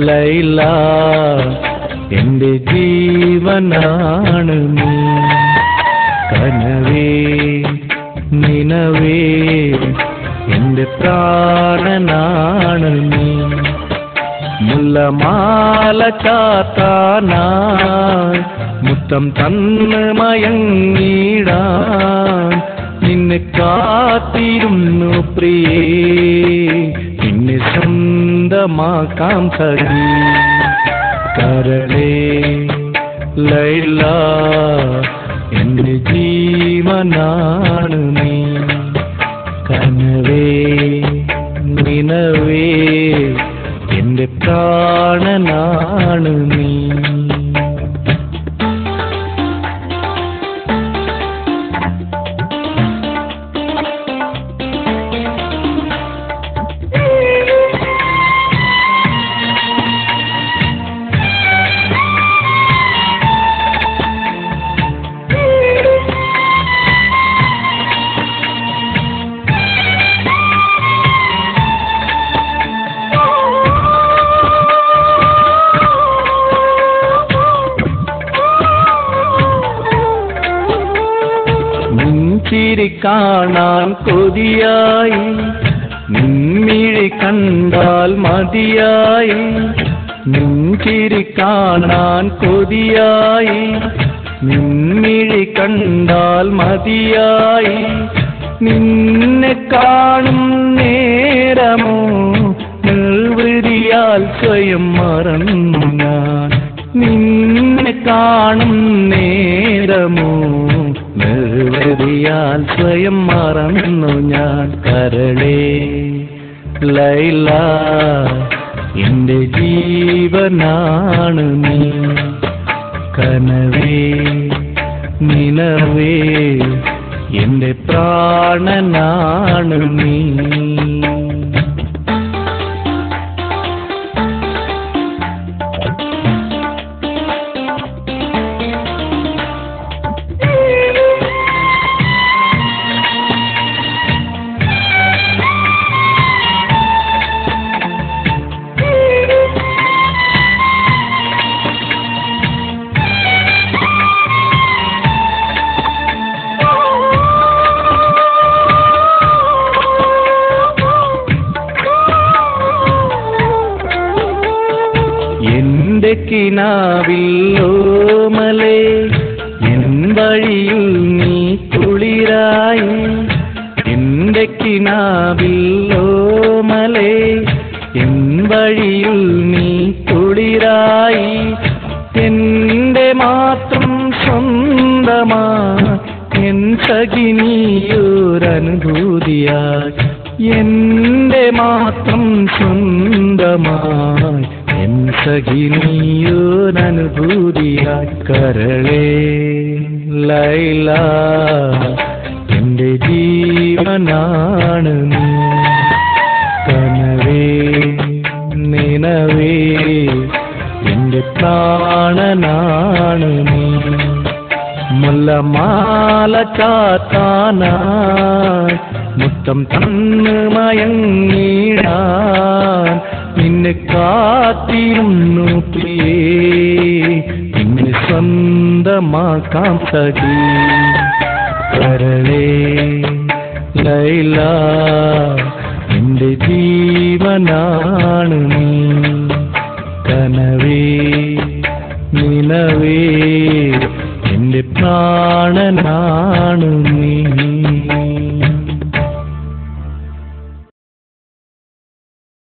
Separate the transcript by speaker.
Speaker 1: ലൈല എന്റെ ജീവനാണ് നീ, കനവേ നിനവേ എന്റെ പ്രാണനാണ് നീ. മുല്ലമാല ചാത്താനായി മുത്തം തന്ന് മയങ്ങിടാൻ നിന്നെ കാത്തിരുന്നു പ്രിയേ, നിന്നെ സ്വന്തമാക്കാം സഖി. കരളേ ലൈല എന്റെ ജീവനാണ് നീ, കനവേ നിനവേ എന്റെ പ്രാണനാണ് നീ. ചിരി കാണാൻ കൊതിയായി, നിൻമിഴി കണ്ടാൽ മതിയായി. നിൻചിരി കാണാൻ കൊതിയായി, നിൻമിഴി കണ്ടാൽ മതിയായി. നിന്നെ കാണും നേരമോ നിർവൃതിയാൽ സ്വയം മറന്നു ഞാൻ. നിന്നെ കാണും നേരമോ നിർവൃതിയാൽ സ്വയം മറന്നു ഞാൻ. കരളേ ലൈല എന്റെ ജീവനാണ് നീ, കനവേ നിനവേ എന്റെ പ്രാണനാണ് നീ. എന്റെ കിനാവില്ലോമലേ എൻ വഴിയിൽ നീ കുളിരായി. എന്റെ കിനാവില്ലോമലേ എൻ വഴിയിൽ നീ കുളിരായി. എന്റെ മാത്രം സ്വന്തമായി എൻ സഖിനിയൊരനുഭൂതിയായി. എന്റെ മാത്രം സ്വന്തമായി എൻ സഖിനിയൊരനുഭൂതിയായി. കരളേ ലൈല എന്റെ ജീവനാണ് നീ, കനവേ നിനവേ എന്റെ പ്രാണനാണ് നീ. മുല്ലമാല ചാത്താനായി മുത്തം തന്ന് മയങ്ങിടാൻ നിന്നെ കാത്തിരുന്നു പ്രിയേ, നിന്നെ സ്വന്തമാക്കാം സഖി. കരളേ ലൈല എന്റെ ജീവനാണ് നീ, കനവേ നിനവേ എന്റെ പ്രാണനാണ്.